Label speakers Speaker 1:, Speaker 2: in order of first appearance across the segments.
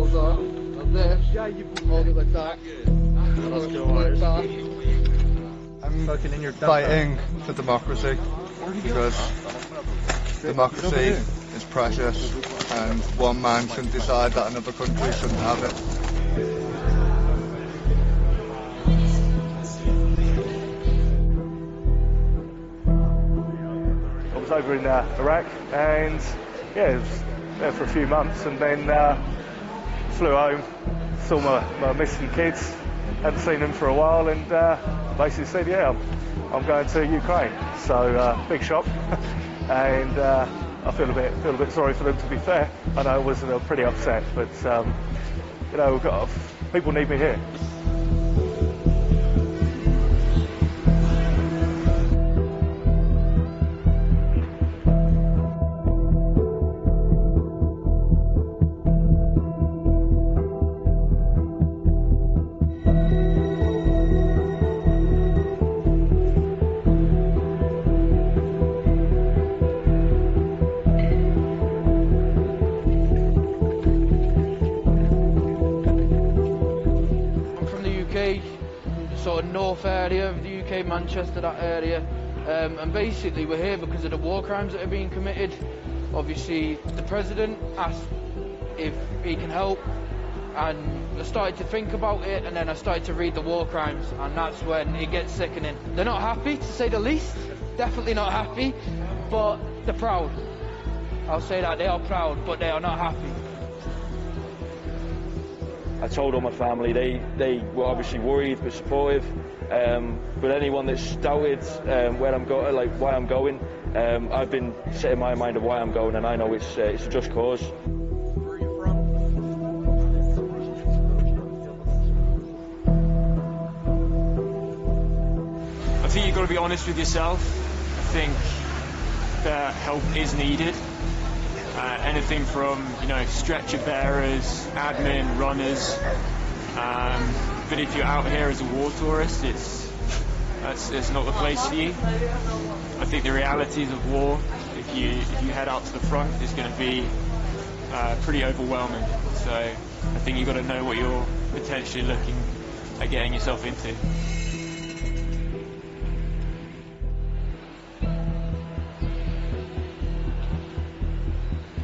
Speaker 1: goes on, like this, hold it like that, like that.
Speaker 2: I'm fighting for democracy because democracy is precious and one man shouldn't decide that another country shouldn't have it.
Speaker 3: I was over in Iraq and yeah, I was there for a few months and then flew home, saw my missing kids, hadn't seen them for a while and basically said, yeah, I'm going to Ukraine. So big shock and I feel a bit sorry for them, to be fair. I know I was pretty upset, but you know, people need me here.
Speaker 1: Sort of north area of the UK, Manchester, that area, and basically we're here because of the war crimes that are being committed. Obviously the president asked if he can help and I started to think about it and then I started to read the war crimes and that's when it gets sickening. They're not happy, to say the least, definitely not happy, but they're proud. I'll say that, they are proud, but they are not happy.
Speaker 4: I told all my family, they were obviously worried but supportive, but anyone that's doubted where I'm going, like why I'm going, I've been setting my mind of why I'm going and I know it's a just cause.
Speaker 1: Where are you from?
Speaker 5: I think you've got to be honest with yourself. I think that help is needed. Anything from, you know, stretcher bearers, admin, runners. But if you're out here as a war tourist, it's not the place for you. I think the realities of war, if you head out to the front, is going to be pretty overwhelming. So I think you've got to know what you're potentially looking at getting yourself into.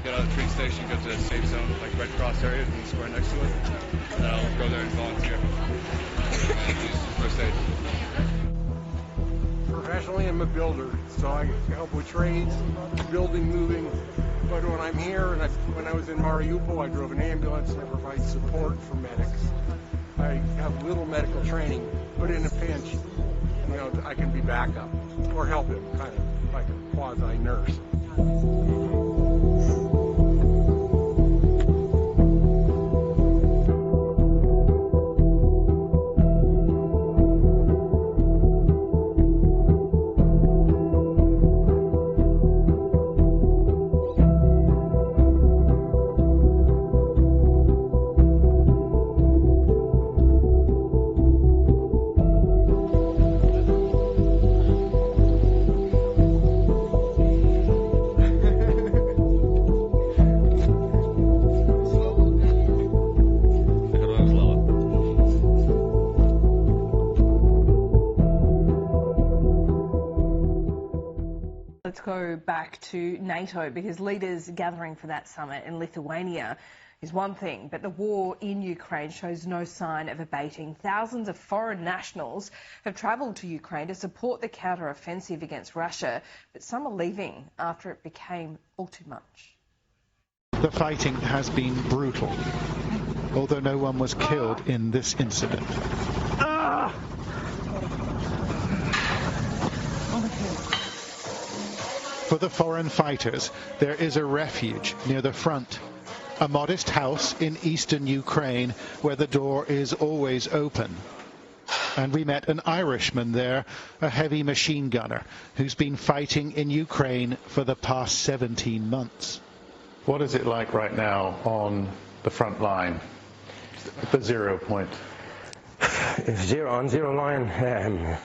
Speaker 6: Get out of the train station, go to the safe zone, like Red Cross area, and the square next to it. And I'll go there and volunteer. And use first aid.
Speaker 7: Professionally, I'm a builder, so I help with trades, building, moving. But when I'm here, and when I was in Mariupol, I drove an ambulance and I provide support for medics. I have little medical training, but in a pinch, you know, I can be backup or help him, kind of like a quasi-nurse.
Speaker 8: Let's go back to NATO, because leaders gathering for that summit in Lithuania is one thing, but the war in Ukraine shows no sign of abating. Thousands of foreign nationals have travelled to Ukraine to support the counter-offensive against Russia, but some are leaving after it became all too much.
Speaker 9: The fighting has been brutal, although no one was killed in this incident. For the foreign fighters, there is a refuge near the front. A modest house in eastern Ukraine where the door is always open. And we met an Irishman there, a heavy machine gunner, who's been fighting in Ukraine for the past 17 months.
Speaker 10: What is it like right now on the front line, the 0 point?
Speaker 11: On zero line,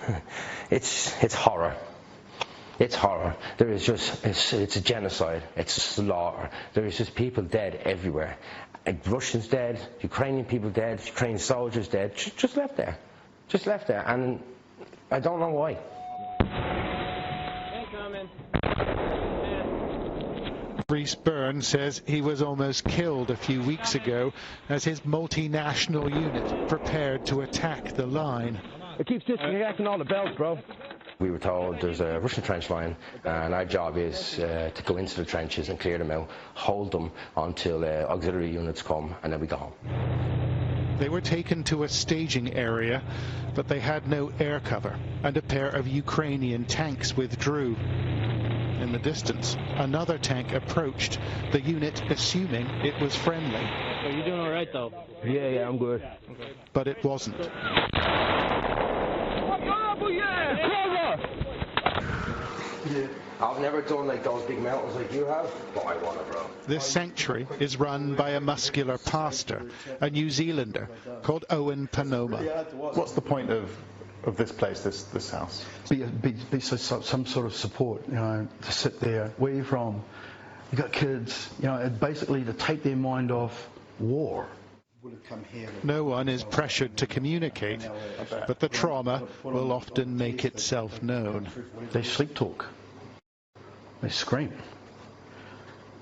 Speaker 11: it's horror. It's horror. There is just, it's a genocide. It's a slaughter. There is just people dead everywhere. Russians dead, Ukrainian people dead, Ukrainian soldiers dead, just left there. Just left there, and I don't know why.
Speaker 9: Reese Byrne says he was almost killed a few weeks ago as his multinational unit prepared to attack the line.
Speaker 11: It keeps disconnecting all the bells, bro. We were told there's a Russian trench line, and our job is to go into the trenches and clear them out, hold them until auxiliary units come, and then we go home.
Speaker 9: They were taken to a staging area, but they had no air cover, and a pair of Ukrainian tanks withdrew. In the distance, another tank approached, the unit assuming it was friendly.
Speaker 12: So you're doing all right, though?
Speaker 11: Yeah, I'm good.
Speaker 12: Okay.
Speaker 9: But it wasn't.
Speaker 11: I've never done like those big mountains like you have, but I want to, bro.
Speaker 9: This sanctuary is run by a muscular pastor, a New Zealander called Owen Panoma.
Speaker 10: What's the point of this place, this house?
Speaker 13: Be some sort of support, you know, to sit there. Where are you from? You got kids, you know, basically to take their mind off war.
Speaker 9: No one is pressured to communicate, but the trauma will often make itself known.
Speaker 13: They sleep talk. They scream.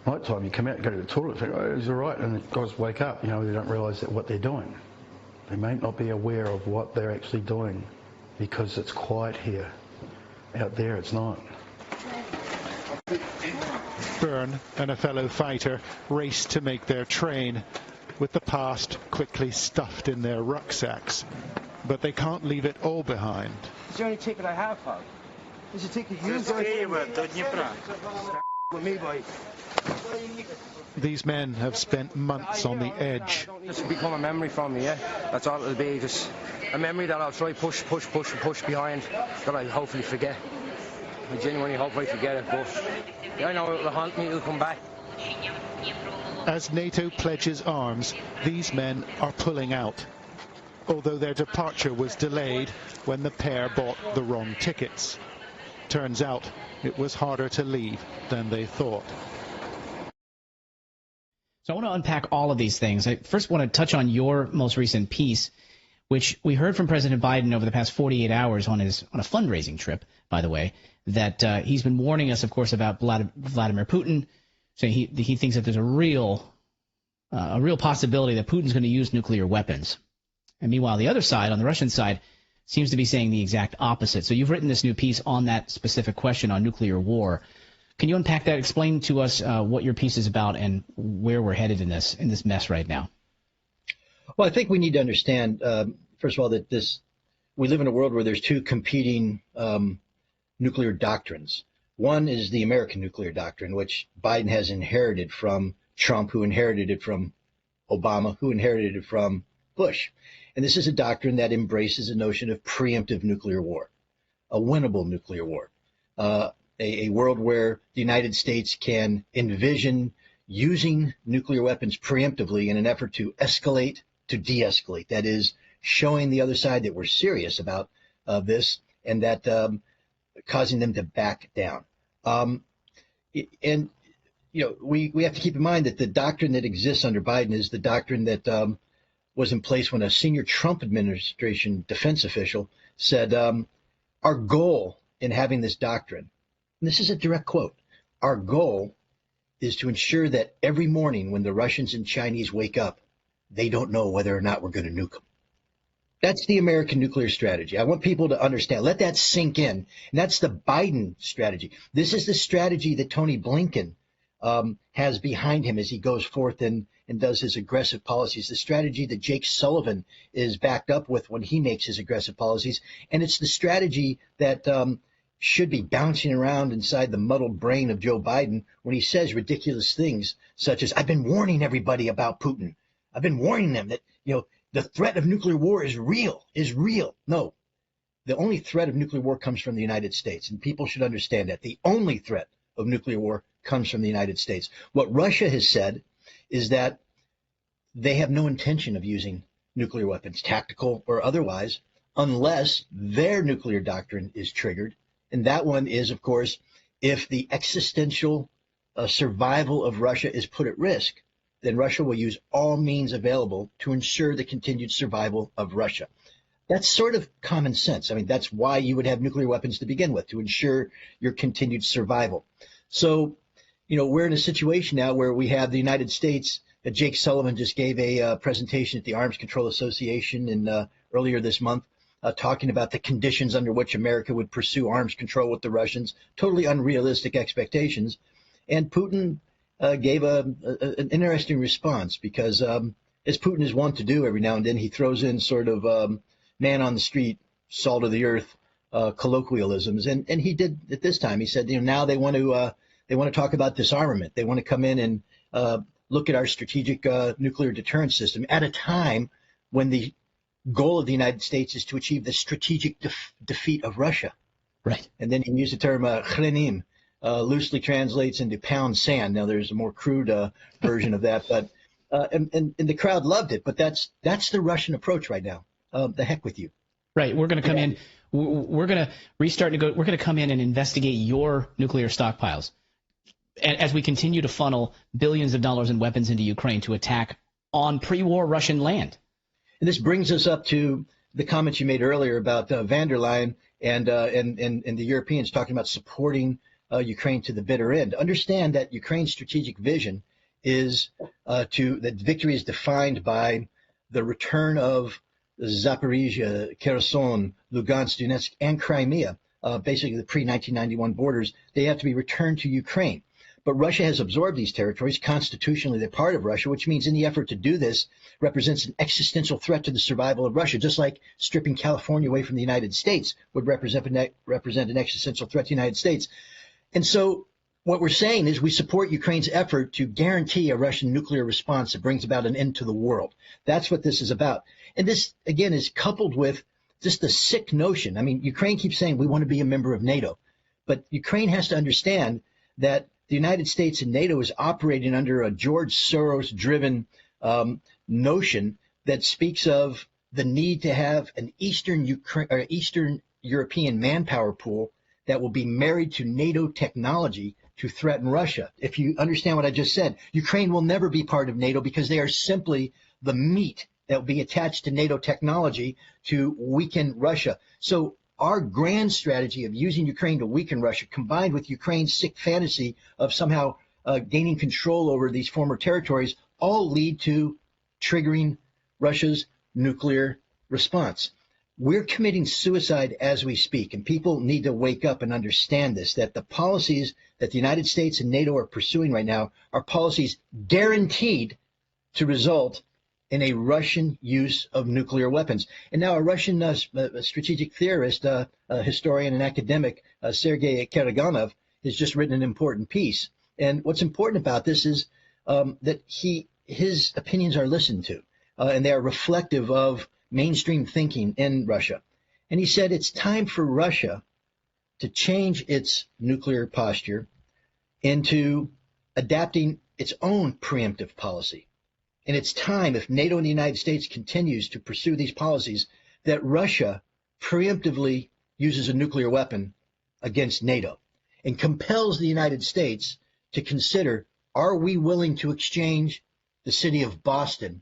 Speaker 13: Night time, you come out, go to the toilet, think, oh, he's all right, and the guys wake up. You know, they don't realise that what they're doing. They may not be aware of what they're actually doing because it's quiet here. Out there, it's not.
Speaker 9: Byrne and a fellow fighter race to make their train, with the past quickly stuffed in their rucksacks. But they can't leave it all behind.
Speaker 12: It's the only ticket I have, pal. It's a ticket you with me, boy.
Speaker 9: These men have spent months on the edge.
Speaker 12: This will become a memory from me, yeah? That's all it'll be, just a memory that I'll try push behind, that I hopefully forget. I genuinely hope I forget it, but yeah, I know it'll haunt me, it'll come back.
Speaker 9: As NATO pledges arms, these men are pulling out, although their departure was delayed when the pair bought the wrong tickets. Turns out it was harder to leave than they thought.
Speaker 14: So I want to unpack all of these things. I first want to touch on your most recent piece, which we heard from President Biden over the past 48 hours on a fundraising trip, by the way, that he's been warning us, of course, about Vladimir Putin, saying he thinks that there's a real possibility that Putin's going to use nuclear weapons. And meanwhile, the other side, on the Russian side, seems to be saying the exact opposite. So you've written this new piece on that specific question on nuclear war. Can you unpack that? Explain to us what your piece is about and where we're headed in this mess right now.
Speaker 15: Well, I think we need to understand, first of all, that we live in a world where there's two competing nuclear doctrines. One is the American nuclear doctrine, which Biden has inherited from Trump, who inherited it from Obama, who inherited it from Bush. And this is a doctrine that embraces the notion of preemptive nuclear war, a winnable nuclear war, a world where the United States can envision using nuclear weapons preemptively in an effort to escalate, to de-escalate. That is, showing the other side that we're serious about this and that causing them to back down. And, you know, we have to keep in mind that the doctrine that exists under Biden is the doctrine that was in place when a senior Trump administration defense official said, our goal in having this doctrine, and this is a direct quote, our goal is to ensure that every morning when the Russians and Chinese wake up, they don't know whether or not we're going to nuke them. That's the American nuclear strategy. I want people to understand. Let that sink in. And that's the Biden strategy. This is the strategy that Tony Blinken has behind him as he goes forth and does his aggressive policies. The strategy that Jake Sullivan is backed up with when he makes his aggressive policies. And it's the strategy that should be bouncing around inside the muddled brain of Joe Biden when he says ridiculous things such as, I've been warning everybody about Putin. I've been warning them that, you know, the threat of nuclear war is real. No, the only threat of nuclear war comes from the United States, and people should understand that. The only threat of nuclear war comes from the United States. What Russia has said is that they have no intention of using nuclear weapons, tactical or otherwise, unless their nuclear doctrine is triggered. And that one is, of course, if the existential survival of Russia is put at risk then Russia will use all means available to ensure the continued survival of Russia. That's sort of common sense. I mean, that's why you would have nuclear weapons to begin with, to ensure your continued survival. So, we're in a situation now where we have the United States. Jake Sullivan just gave a presentation at the Arms Control Association earlier this month, talking about the conditions under which America would pursue arms control with the Russians, totally unrealistic expectations. And Putin gave an interesting response because, as Putin is wont to do every now and then, he throws in sort of man on the street, salt of the earth colloquialisms. And he did it this time. He said, now they want to talk about disarmament. They want to come in and look at our strategic nuclear deterrence system at a time when the goal of the United States is to achieve the strategic defeat of Russia.
Speaker 14: Right.
Speaker 15: And then he used the term khrenim, loosely translates into pound sand. Now there's a more crude version of that, but and the crowd loved it. But that's the Russian approach right now. The heck with you.
Speaker 14: Right. We're going to come in. We're going to restart. We're going to come in and investigate your nuclear stockpiles as we continue to funnel billions of dollars in weapons into Ukraine to attack on pre-war Russian land.
Speaker 15: And this brings us up to the comments you made earlier about von der Leyen and the Europeans talking about supporting Ukraine to the bitter end. Understand that Ukraine's strategic vision is that victory is defined by the return of Zaporizhia, Kherson, Lugansk, Donetsk, and Crimea, basically the pre-1991 borders. They have to be returned to Ukraine. But Russia has absorbed these territories. Constitutionally, they're part of Russia, which means any effort to do this represents an existential threat to the survival of Russia, just like stripping California away from the United States would represent an existential threat to the United States. And so what we're saying is we support Ukraine's effort to guarantee a Russian nuclear response that brings about an end to the world. That's what this is about. And this, again, is coupled with just the sick notion. I mean, Ukraine keeps saying we want to be a member of NATO. But Ukraine has to understand that the United States and NATO is operating under a George Soros-driven notion that speaks of the need to have an Eastern European manpower pool that will be married to NATO technology to threaten Russia. If you understand what I just said, Ukraine will never be part of NATO because they are simply the meat that will be attached to NATO technology to weaken Russia. So our grand strategy of using Ukraine to weaken Russia, combined with Ukraine's sick fantasy of somehow gaining control over these former territories, all lead to triggering Russia's nuclear response. We're committing suicide as we speak, and people need to wake up and understand this, that the policies that the United States and NATO are pursuing right now are policies guaranteed to result in a Russian use of nuclear weapons. And now a Russian strategic theorist, historian and academic, Sergei Karaganov, has just written an important piece. And what's important about this is that his opinions are listened to, and they are reflective of mainstream thinking in Russia. And he said it's time for Russia to change its nuclear posture into adapting its own preemptive policy. And it's time, if NATO and the United States continues to pursue these policies, that Russia preemptively uses a nuclear weapon against NATO and compels the United States to consider, are we willing to exchange the city of Boston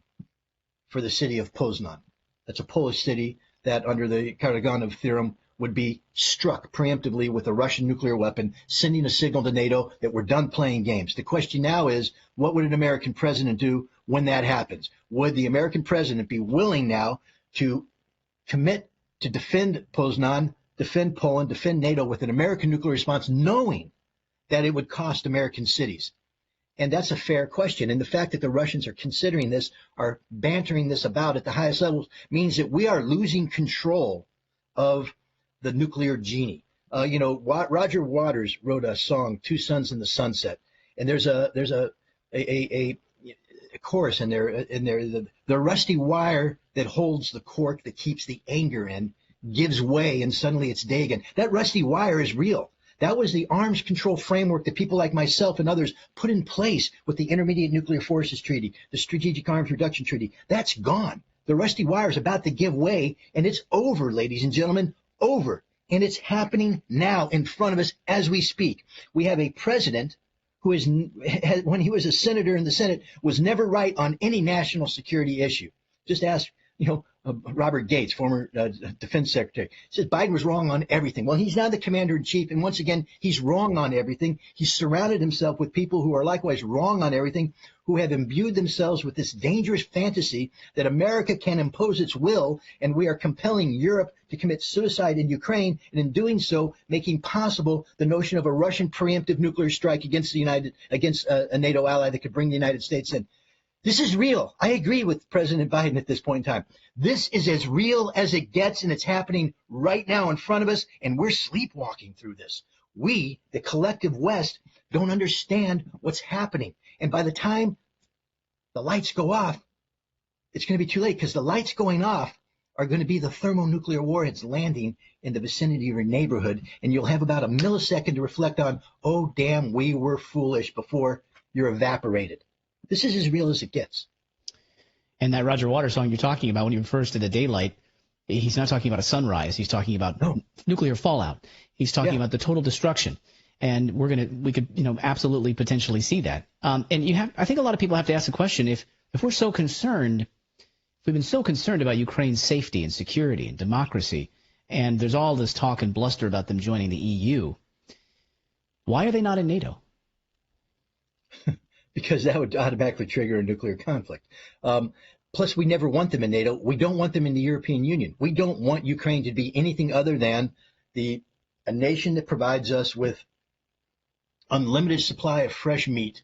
Speaker 15: for the city of Poznan? That's a Polish city that, under the Karaganov theorem, would be struck preemptively with a Russian nuclear weapon, sending a signal to NATO that we're done playing games. The question now is, what would an American president do when that happens? Would the American president be willing now to commit to defend Poznan, defend Poland, defend NATO with an American nuclear response, knowing that it would cost American cities? And that's a fair question. And the fact that the Russians are considering this, are bantering this about at the highest levels, means that we are losing control of the nuclear genie. Roger Waters wrote a song, Two Suns in the Sunset, and there's a chorus in there. The rusty wire that holds the cork that keeps the anger in gives way, and suddenly it's day again. That rusty wire is real. That was the arms control framework that people like myself and others put in place with the Intermediate Nuclear Forces Treaty, the Strategic Arms Reduction Treaty. That's gone. The rusty wire is about to give way, and it's over, ladies and gentlemen, over. And it's happening now in front of us as we speak. We have a president when he was a senator in the Senate, was never right on any national security issue. Just ask, Robert Gates, former defense secretary, says Biden was wrong on everything. Well, he's now the commander in chief, and once again, he's wrong on everything. He's surrounded himself with people who are likewise wrong on everything, who have imbued themselves with this dangerous fantasy that America can impose its will, and we are compelling Europe to commit suicide in Ukraine, and in doing so, making possible the notion of a Russian preemptive nuclear strike against a NATO ally that could bring the United States in. This is real. I agree with President Biden at this point in time. This is as real as it gets, and it's happening right now in front of us, and we're sleepwalking through this. We, the collective West, don't understand what's happening. And by the time the lights go off, it's going to be too late, because the lights going off are going to be the thermonuclear warheads landing in the vicinity of your neighborhood, and you'll have about a millisecond to reflect on, oh, damn, we were foolish, before you're evaporated. This is as real as it gets.
Speaker 14: And that Roger Waters song you're talking about, when he refers to the daylight, he's not talking about a sunrise. He's talking about nuclear fallout. He's talking about the total destruction. And we could absolutely potentially see that. And I think a lot of people have to ask the question, if we're so concerned, if we've been so concerned about Ukraine's safety and security and democracy, and there's all this talk and bluster about them joining the EU, why are they not in NATO?
Speaker 15: Because that would automatically trigger a nuclear conflict. Plus, we never want them in NATO. We don't want them in the European Union. We don't want Ukraine to be anything other than a nation that provides us with unlimited supply of fresh meat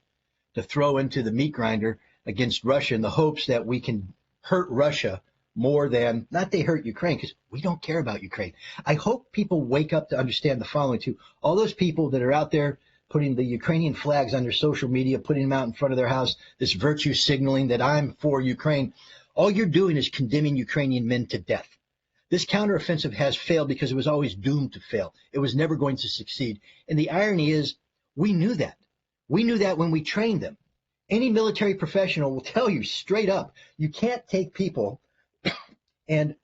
Speaker 15: to throw into the meat grinder against Russia in the hopes that we can hurt Russia more than, not they hurt Ukraine, because we don't care about Ukraine. I hope people wake up to understand the following too. All those people that are out there putting the Ukrainian flags on their social media, putting them out in front of their house, this virtue signaling that I'm for Ukraine, all you're doing is condemning Ukrainian men to death. This counteroffensive has failed because it was always doomed to fail. It was never going to succeed. And the irony is, we knew that. We knew that when we trained them. Any military professional will tell you straight up, you can't take people and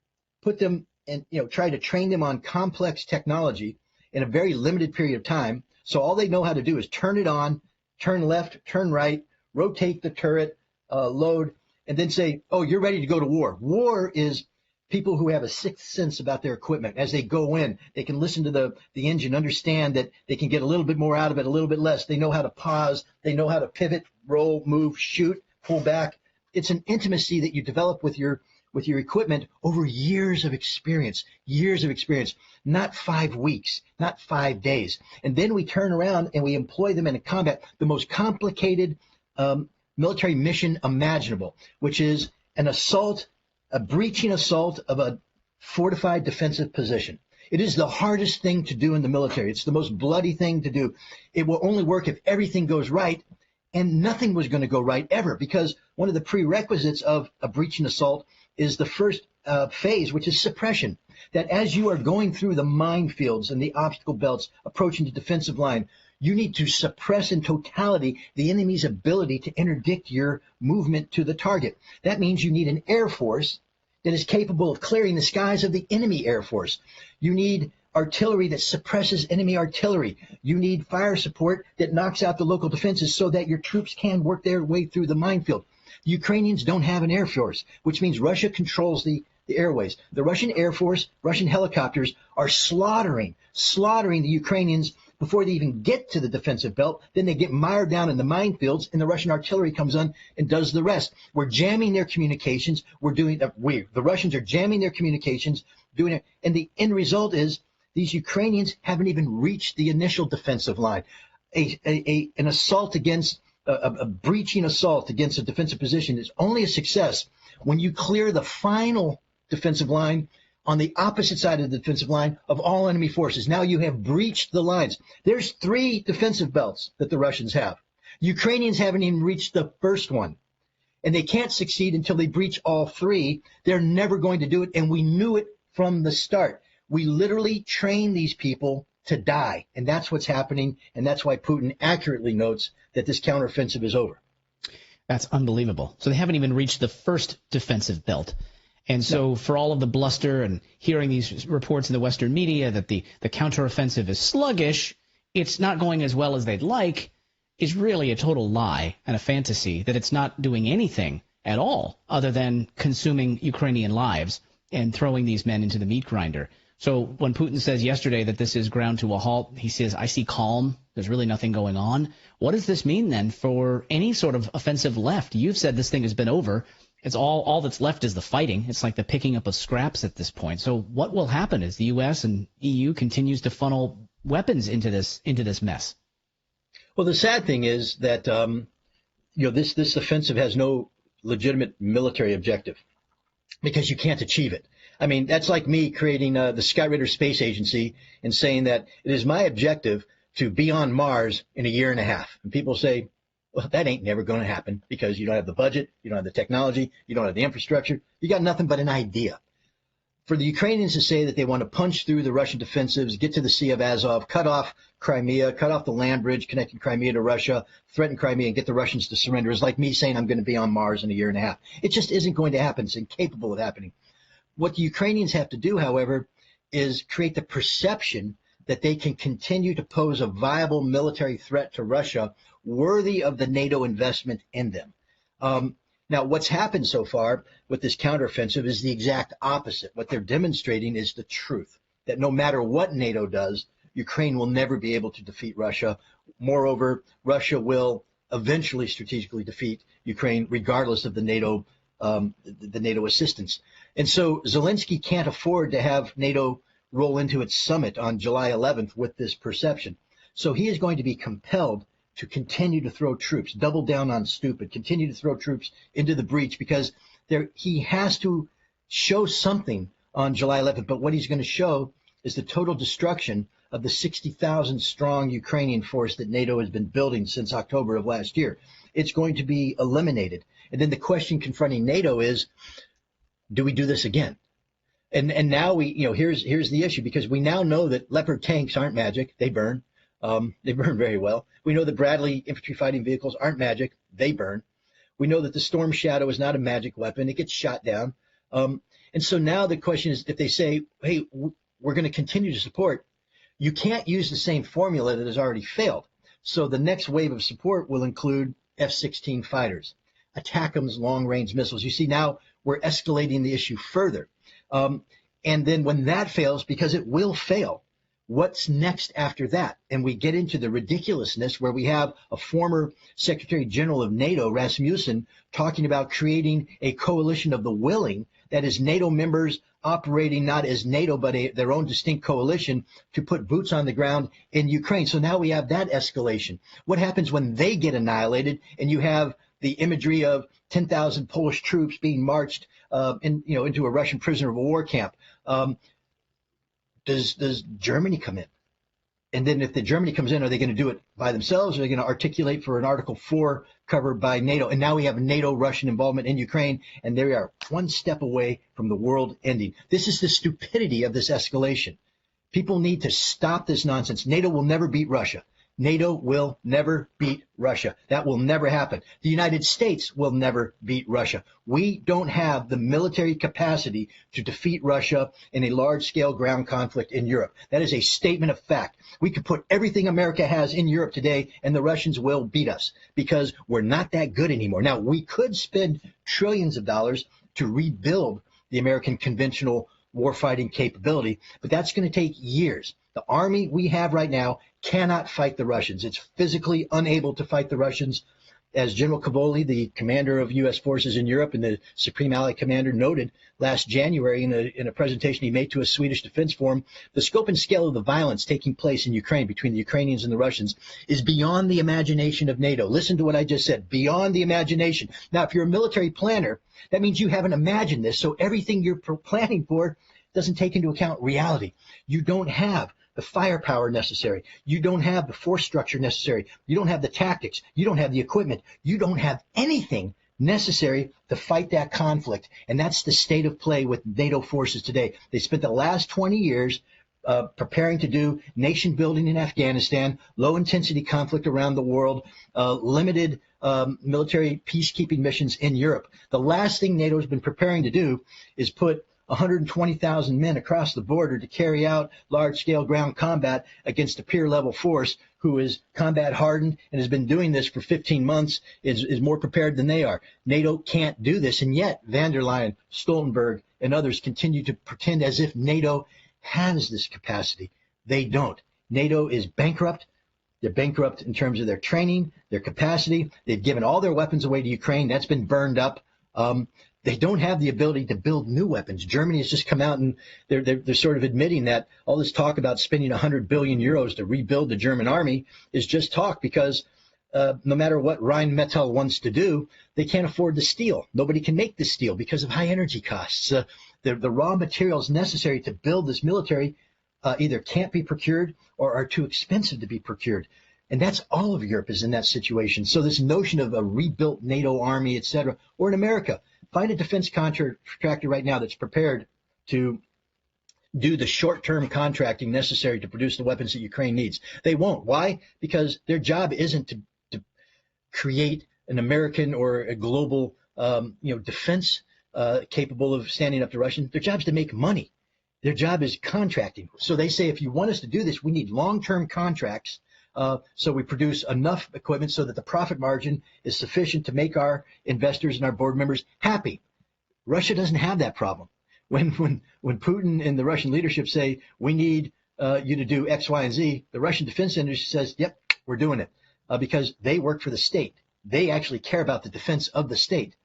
Speaker 15: put them and try to train them on complex technology in a very limited period of time. So all they know how to do is turn it on, turn left, turn right, rotate the turret, load, and then say, oh, you're ready to go to war. War is people who have a sixth sense about their equipment. As they go in, they can listen to the engine, understand that they can get a little bit more out of it, a little bit less. They know how to pause. They know how to pivot, roll, move, shoot, pull back. It's an intimacy that you develop with your equipment over years of experience, not 5 weeks, not 5 days. And then we turn around and we employ them in a combat, the most complicated military mission imaginable, which is an assault, a breaching assault of a fortified defensive position. It is the hardest thing to do in the military. It's the most bloody thing to do. It will only work if everything goes right, and nothing was going to go right ever, because one of the prerequisites of a breaching assault is the first phase, which is suppression. That as you are going through the minefields and the obstacle belts approaching the defensive line, you need to suppress in totality the enemy's ability to interdict your movement to the target. That means you need an air force that is capable of clearing the skies of the enemy air force. You need artillery that suppresses enemy artillery. You need fire support that knocks out the local defenses so that your troops can work their way through the minefield. The Ukrainians don't have an air force, which means Russia controls the airways. The Russian Air Force, Russian helicopters are slaughtering the Ukrainians before they even get to the defensive belt. Then they get mired down in the minefields, and the Russian artillery comes on and does the rest. We're jamming their communications. The Russians are jamming their communications, doing it, and the end result is these Ukrainians haven't even reached the initial defensive line. An assault against a breaching assault against a defensive position is only a success when you clear the final defensive line on the opposite side of the defensive line of all enemy forces. Now you have breached the lines. There's 3 defensive belts that the Russians have. Ukrainians haven't even reached the first one. And they can't succeed until they breach all 3. They're never going to do it, and we knew it from the start. We literally train these people to die, and that's what's happening, and that's why Putin accurately notes that this counteroffensive is over.
Speaker 14: That's unbelievable. So they haven't even reached the first defensive belt. And so for all of the bluster and hearing these reports in the Western media that the counteroffensive is sluggish, it's not going as well as they'd like, is really a total lie and a fantasy, that it's not doing anything at all other than consuming Ukrainian lives and throwing these men into the meat grinder. So when Putin says yesterday that this is ground to a halt, he says, I see calm, there's really nothing going on. What does this mean then for any sort of offensive left? You've said this thing has been over. It's all that's left is the fighting. It's like the picking up of scraps at this point. So what will happen as the U.S. and EU continues to funnel weapons into this mess?
Speaker 15: Well, the sad thing is that this offensive has no legitimate military objective because you can't achieve it. I mean, that's like me creating the Skyraider Space Agency and saying that it is my objective to be on Mars in a year and a half. And people say, well, that ain't never going to happen because you don't have the budget, you don't have the technology, you don't have the infrastructure. You got nothing but an idea. For the Ukrainians to say that they want to punch through the Russian defensives, get to the Sea of Azov, cut off Crimea, cut off the land bridge connecting Crimea to Russia, threaten Crimea and get the Russians to surrender is like me saying I'm going to be on Mars in a year and a half. It just isn't going to happen. It's incapable of happening. What the Ukrainians have to do, however, is create the perception that they can continue to pose a viable military threat to Russia worthy of the NATO investment in them. Now, what's happened so far with this counteroffensive is the exact opposite. What they're demonstrating is the truth, that no matter what NATO does, Ukraine will never be able to defeat Russia. Moreover, Russia will eventually strategically defeat Ukraine, regardless of the NATO assistance. And so Zelensky can't afford to have NATO roll into its summit on July 11th with this perception. So he is going to be compelled to continue to throw troops, double down on stupid, continue to throw troops into the breach because he has to show something on July 11th. But what he's going to show is the total destruction of the 60,000 strong Ukrainian force that NATO has been building since October of last year. It's going to be eliminated. And then the question confronting NATO is, do we do this again? And now here's the issue, because we now know that Leopard tanks aren't magic. They burn. They burn very well. We know that Bradley infantry fighting vehicles aren't magic. They burn. We know that the Storm Shadow is not a magic weapon. It gets shot down. And so now the question is, if they say, hey, we're going to continue to support, you can't use the same formula that has already failed. So the next wave of support will include F-16 fighters, ATACMS long-range missiles. You see, now we're escalating the issue further. And then when that fails, because it will fail, what's next after that? And we get into the ridiculousness where we have a former Secretary General of NATO, Rasmussen, talking about creating a coalition of the willing, that is NATO members operating not as NATO but their own distinct coalition to put boots on the ground in Ukraine. So now we have that escalation. What happens when they get annihilated and you have the imagery of 10,000 Polish troops being marched into a Russian prisoner of war camp? Does Germany come in? And then if the Germany comes in, are they going to do it by themselves? Or are they going to articulate for an Article 4 cover by NATO? And now we have NATO-Russian involvement in Ukraine, and there we are, one step away from the world ending. This is the stupidity of this escalation. People need to stop this nonsense. NATO will never beat Russia. NATO will never beat Russia. That will never happen. The United States will never beat Russia. We don't have the military capacity to defeat Russia in a large-scale ground conflict in Europe. That is a statement of fact. We could put everything America has in Europe today, and the Russians will beat us because we're not that good anymore. Now, we could spend trillions of dollars to rebuild the American conventional warfighting capability, but that's going to take years. The army we have right now cannot fight the Russians. It's physically unable to fight the Russians. As General Cavoli, the commander of U.S. forces in Europe and the Supreme Allied Commander, noted last January in a presentation he made to a Swedish Defense Forum, the scope and scale of the violence taking place in Ukraine between the Ukrainians and the Russians is beyond the imagination of NATO. Listen to what I just said, beyond the imagination. Now, if you're a military planner, that means you haven't imagined this, so everything you're planning for doesn't take into account reality. You don't have the firepower necessary. You don't have the force structure necessary. You don't have the tactics. You don't have the equipment. You don't have anything necessary to fight that conflict. And that's the state of play with NATO forces today. They spent the last 20 years preparing to do nation building in Afghanistan, low intensity conflict around the world, limited military peacekeeping missions in Europe. The last thing NATO has been preparing to do is put 120,000 men across the border to carry out large-scale ground combat against a peer-level force who is combat hardened and has been doing this for 15 months, is more prepared than they are. NATO can't do this, and yet van der Leyen, Stoltenberg, and others continue to pretend as if NATO has this capacity. They don't. NATO is bankrupt. They're bankrupt in terms of their training, their capacity. They've given all their weapons away to Ukraine. That's been burned up. They don't have the ability to build new weapons. Germany has just come out and they're sort of admitting that all this talk about spending 100 billion euros to rebuild the German army is just talk, because no matter what Rheinmetall wants to do, they can't afford the steel. Nobody can make the steel because of high energy costs. The raw materials necessary to build this military either can't be procured or are too expensive to be procured. And that's all of Europe is in that situation. So this notion of a rebuilt NATO army, et cetera, or in America, find a defense contractor right now that's prepared to do the short-term contracting necessary to produce the weapons that Ukraine needs. They won't. Why? Because their job isn't to create an American or a global defense capable of standing up to Russians. Their job is to make money. Their job is contracting. So they say, if you want us to do this, we need long-term contracts. So we produce enough equipment so that the profit margin is sufficient to make our investors and our board members happy. Russia doesn't have that problem. When Putin and the Russian leadership say, we need you to do X, Y, and Z, the Russian defense industry says, yep, we're doing it, because they work for the state. They actually care about the defense of the state.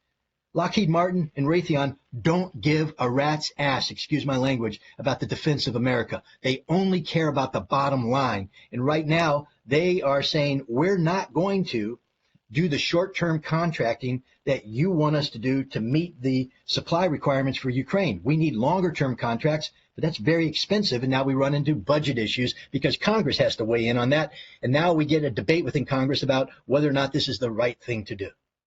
Speaker 15: Lockheed Martin and Raytheon don't give a rat's ass, excuse my language, about the defense of America. They only care about the bottom line. And right now, they are saying, we're not going to do the short-term contracting that you want us to do to meet the supply requirements for Ukraine. We need longer-term contracts, but that's very expensive. And now we run into budget issues because Congress has to weigh in on that. And now we get a debate within Congress about whether or not this is the right thing to do.